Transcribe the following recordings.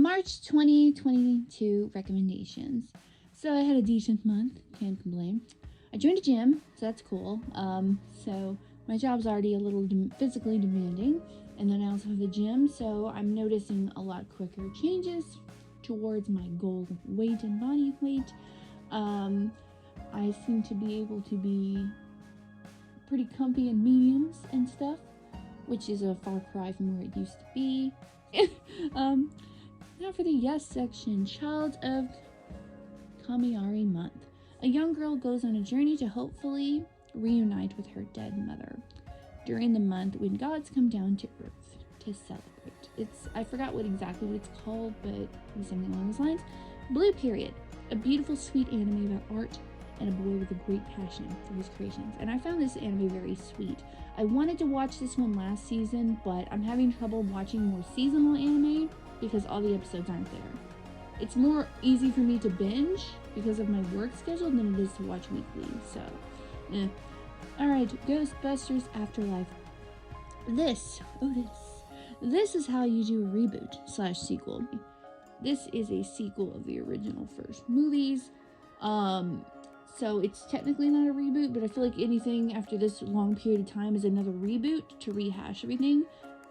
March 2022 recommendations. So I had a decent month, can't complain. I joined a gym, so that's cool. So my job's already a little physically demanding, and then I also have the gym, so I'm noticing a lot quicker changes towards my goal weight and body weight. I seem to be able to be pretty comfy in mediums and stuff, which is a far cry from where it used to be. Now for the yes section. Child of Kamiari month. A young girl goes on a journey to hopefully reunite with her dead mother during the month when gods come down to earth to celebrate. I forgot exactly what it's called, but something along those lines. Blue Period. A beautiful, sweet anime about art and a boy with a great passion for his creations. And I found this anime very sweet. I wanted to watch this one last season, but I'm having trouble watching more seasonal anime because all the episodes aren't there. It's more easy for me to binge because of my work schedule than it is to watch weekly, so Alright, Ghostbusters Afterlife. This is how you do a reboot / sequel. This is a sequel of the original first movies. So it's technically not a reboot, but I feel like anything after this long period of time is another reboot to rehash everything,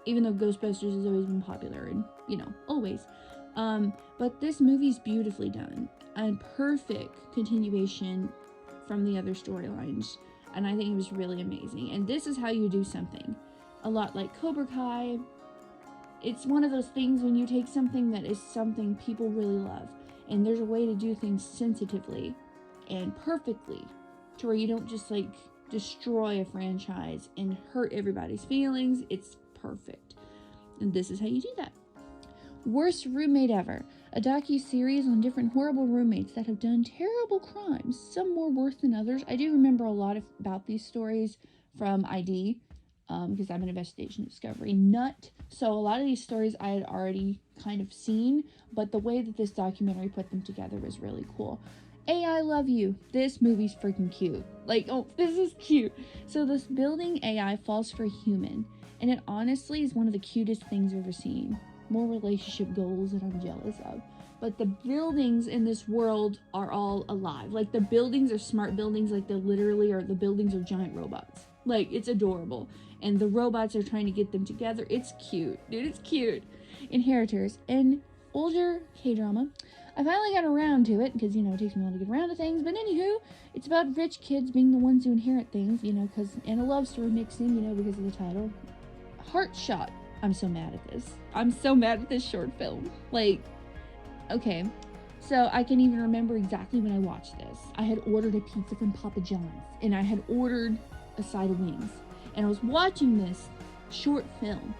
even though Ghostbusters has always been popular and, always. But this movie's beautifully done and perfect continuation from the other storylines, and I think it was really amazing. And this is how you do something. A lot like Cobra Kai. It's one of those things when you take something that is something people really love, and there's a way to do things sensitively and perfectly to where you don't just destroy a franchise and hurt everybody's feelings. It's perfect. And this is how you do that. Worst Roommate Ever. A docu-series on different horrible roommates that have done terrible crimes, some more worse than others. I do remember a lot about these stories from ID, because I'm an investigation discovery nut. So a lot of these stories I had already kind of seen, but the way that this documentary put them together was really cool. AI Love You. This movie's freaking cute. This is cute. So this building AI falls for a human, and it honestly is one of the cutest things I've ever seen. More relationship goals that I'm jealous of. But the buildings in this world are all alive. The buildings are smart buildings. The buildings are giant robots. It's adorable. And the robots are trying to get them together. It's cute. Dude, it's cute. Inheritors. An older K-drama. I finally got around to it because, it takes me a while to get around to things. But anywho, it's about rich kids being the ones who inherit things, and a love story mixed in, because of the title. Heartshot. I'm so mad at this. I'm so mad at this short film. Okay. So I can even remember exactly when I watched this. I had ordered a pizza from Papa John's, and I had ordered a side of wings. And I was watching this short film.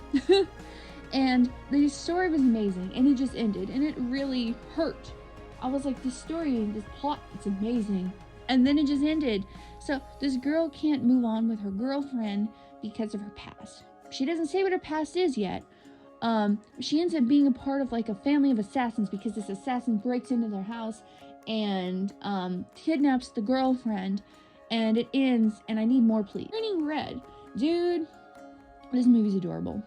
And the story was amazing, and it just ended, and it really hurt. I was like, this story, this plot, it's amazing. And then it just ended. So this girl can't move on with her girlfriend because of her past. She doesn't say what her past is yet. She ends up being a part of a family of assassins because this assassin breaks into their house and kidnaps the girlfriend, and it ends, and I need more please. Turning Red. Dude, this movie's adorable.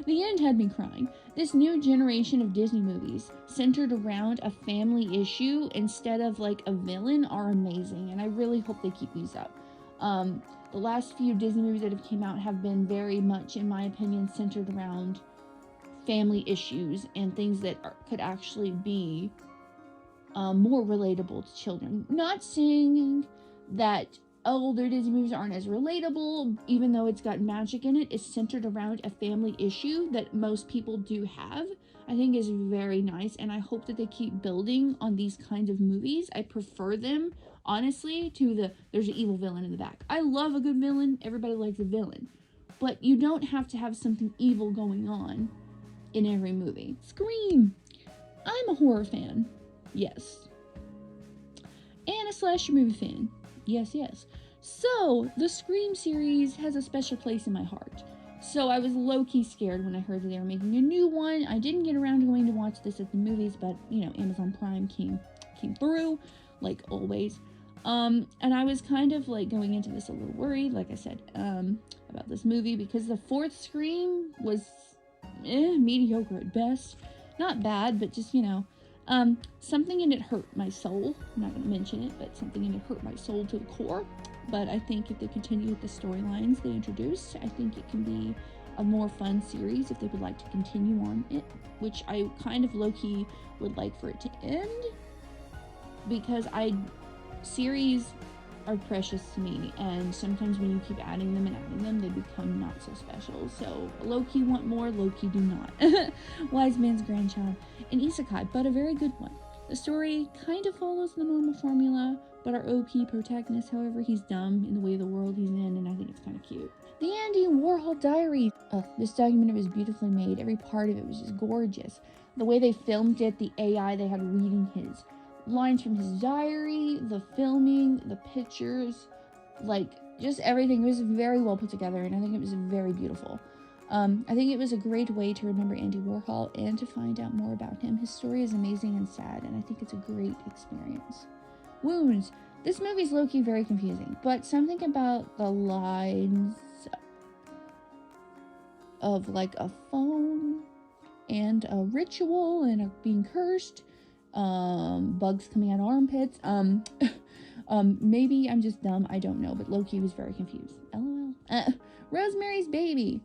The end had me crying. This new generation of Disney movies centered around a family issue instead of a villain are amazing, and I really hope they keep these up. The last few Disney movies that have came out have been very much, in my opinion, centered around family issues and things that could actually be more relatable to children. Not saying that older Disney movies aren't as relatable, even though it's got magic in it. It's centered around a family issue that most people do have. I think is very nice, and I hope that they keep building on these kinds of movies. I prefer them, honestly, to there's an evil villain in the back. I love a good villain. Everybody likes a villain. But you don't have to have something evil going on in every movie. Scream. I'm a horror fan. Yes. And a slasher movie fan. Yes. So, the Scream series has a special place in my heart. So I was low-key scared when I heard that they were making a new one. I didn't get around to going to watch this at the movies, but, Amazon Prime came through, like always. And I was kind of, going into this a little worried, like I said, about this movie, because the fourth Scream was mediocre at best. not bad, but just, something in it hurt my soul. I'm not going to mention it, but something in it hurt my soul to the core. But I think if they continue with the storylines they introduced, I think it can be a more fun series if they would like to continue on it, which I kind of low-key would like for it to end, because series are precious to me, and sometimes when you keep adding them, they become not so special. So low-key want more, low-key do not. Wise man's grandchild, an isekai, but a very good one. The story kind of follows the normal formula, but our OP protagonist, however, he's dumb in the way of the world he's in, and I think it's kind of cute. The Andy Warhol Diaries. This documentary was beautifully made. Every part of it was just gorgeous. The way they filmed it, the AI they had reading his lines from his diary, the filming, the pictures, just everything. It was very well put together, and I think it was very beautiful. I think it was a great way to remember Andy Warhol and to find out more about him. His story is amazing and sad, and I think it's a great experience. Wounds. This movie's low-key very confusing, but something about the lines of a phone and a ritual and being cursed, bugs coming out of armpits, maybe I'm just dumb, I don't know, but low-key was very confused. LOL. Rosemary's Baby.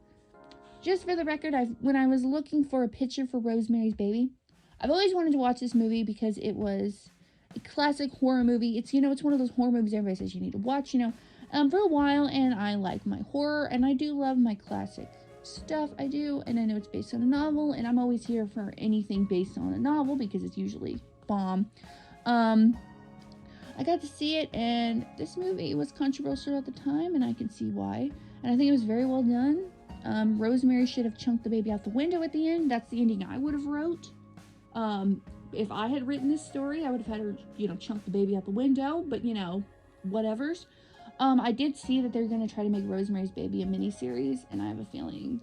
Just for the record, when I was looking for a picture for Rosemary's Baby, I've always wanted to watch this movie because it was a classic horror movie. It's, it's one of those horror movies everybody says you need to watch, for a while, and I like my horror, and I do love my classic stuff, I do, and I know it's based on a novel, and I'm always here for anything based on a novel because it's usually bomb. I got to see it, and this movie was controversial at the time, and I can see why, and I think it was very well done. Rosemary should have chunked the baby out the window at the end. That's the ending I would have wrote. If I had written this story, I would have had her, chunk the baby out the window, but, whatevers. I did see that they're going to try to make Rosemary's Baby a miniseries, and I have a feeling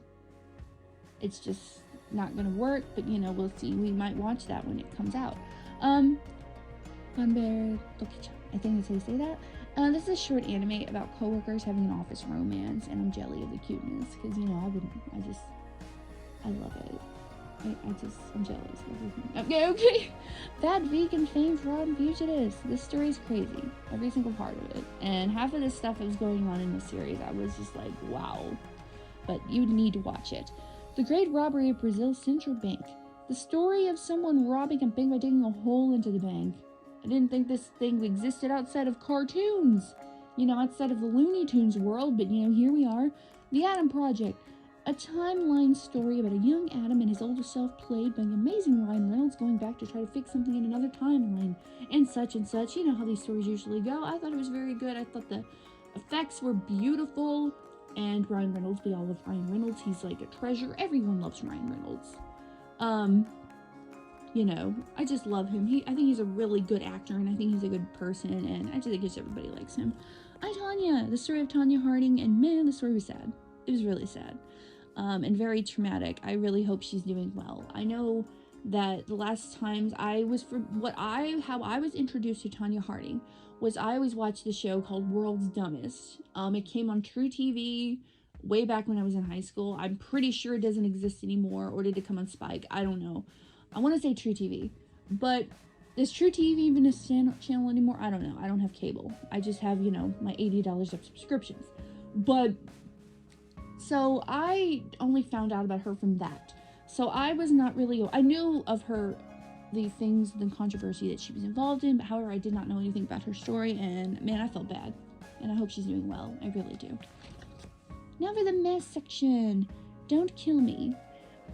it's just not going to work, but, we'll see. We might watch that when it comes out. Funbear Loki-chan, I think that's how you say that. This is a short anime about coworkers having an office romance, and I'm jelly of the cuteness, because, I love it. I'm jealous of everything. Okay. Bad vegan fame, fraud, and fugitives. This story is crazy. Every single part of it. And half of the stuff that was going on in the series, I was just like, wow. But you need to watch it. The Great Robbery of Brazil's Central Bank. The story of someone robbing a bank by digging a hole into the bank. I didn't think this thing existed outside of cartoons. Outside of the Looney Tunes world, but here we are. The Adam Project. A timeline story about a young Adam and his older self, played by the amazing Ryan Reynolds, going back to try to fix something in another timeline, and such and such. You know how these stories usually go. I thought it was very good. I thought the effects were beautiful, and Ryan Reynolds, we all love Ryan Reynolds. He's like a treasure. Everyone loves Ryan Reynolds. I just love him. I think he's a really good actor, and I think he's a good person, and I just guess everybody likes him. Tanya, the story of Tanya Harding, and man, the story was sad. It was really sad. And very traumatic. I really hope she's doing well. I know that the last times how I was introduced to Tanya Harding was I always watched the show called World's Dumbest. It came on True TV way back when I was in high school. I'm pretty sure it doesn't exist anymore, or did it come on Spike? I don't know. I want to say True TV, but is True TV even a channel anymore? I don't know. I don't have cable. I just have, my $80 of subscriptions. But so I only found out about her from that. So I was not really, I knew of her, the controversy that she was involved in, but however, I did not know anything about her story, and man, I felt bad. And I hope she's doing well. I really do. Now for the mess section. Don't kill me.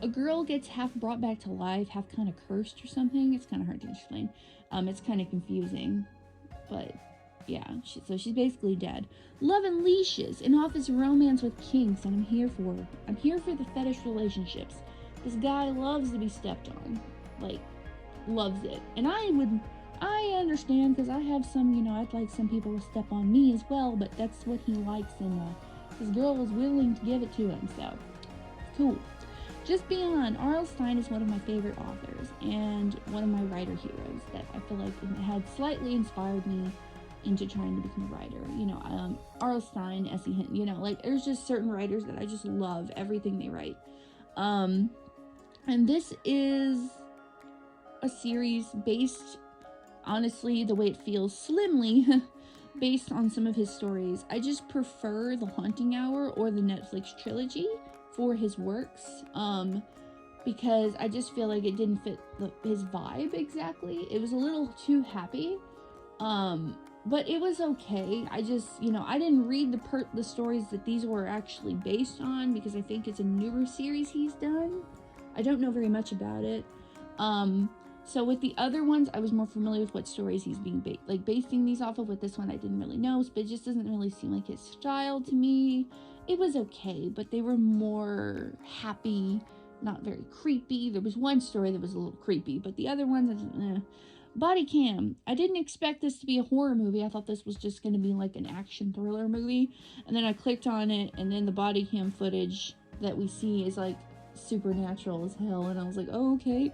A girl gets half brought back to life, half kind of cursed or something. It's kind of hard to explain. It's kind of confusing, but yeah, so she's basically dead. Love and Leashes, an office romance with kinks, and I'm here for the fetish relationships. This guy loves to be stepped on, loves it, and I understand, because I have some, I'd like some people to step on me as well, but that's what he likes, and this girl was willing to give it to him, so cool. Just Beyond. R.L. Stine is one of my favorite authors, and one of my writer heroes that I feel like it had slightly inspired me into trying to become a writer. R.L. Stine, S.E. Hinton, there's just certain writers that I just love everything they write. And this is a series based, honestly, the way it feels, slimly based on some of his stories. I just prefer The Haunting Hour or the Netflix trilogy for his works, because I just feel like it didn't fit his vibe exactly. It was a little too happy, but it was okay. I just, I didn't read the stories that these were actually based on, because I think it's a newer series he's done. I don't know very much about it. So with the other ones, I was more familiar with what stories he's being basing these off of. With this one, I didn't really know, but it just doesn't really seem like his style to me. It was okay, but they were more happy, not very creepy. There was one story that was a little creepy, but the other ones, Body Cam. I didn't expect this to be a horror movie. I thought this was just going to be like an action thriller movie, and then I clicked on it, and then the body cam footage that we see is like supernatural as hell, and I was like, oh, okay.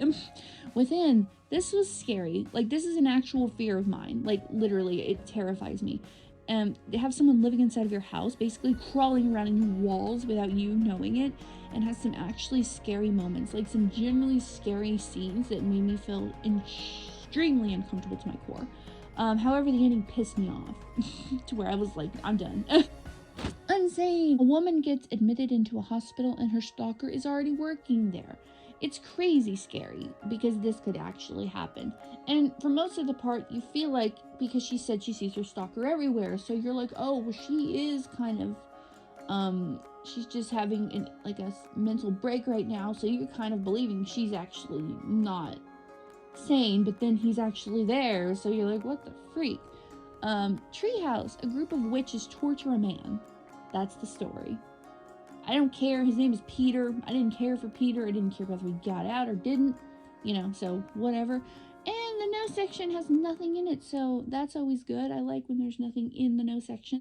Within, this was scary. Like, this is an actual fear of mine. Like, literally, it terrifies me. They have someone living inside of your house, basically crawling around in your walls without you knowing it, and has some actually scary moments, like some generally scary scenes that made me feel extremely uncomfortable to my core. However, the ending pissed me off to where I was like, I'm done. Insane. A woman gets admitted into a hospital and her stalker is already working there. It's crazy scary because this could actually happen. And for most of the part, you feel like, because she said she sees her stalker everywhere, so you're like, oh, well, she is kind of, she's just having a mental break right now, so you're kind of believing she's actually not sane, but then he's actually there, so you're like, what the freak? Treehouse. A group of witches torture a man. That's the story. I don't care. His name is Peter. I didn't care for Peter. I didn't care whether he got out or didn't. So whatever. And the no section has nothing in it, so that's always good. I like when there's nothing in the no section.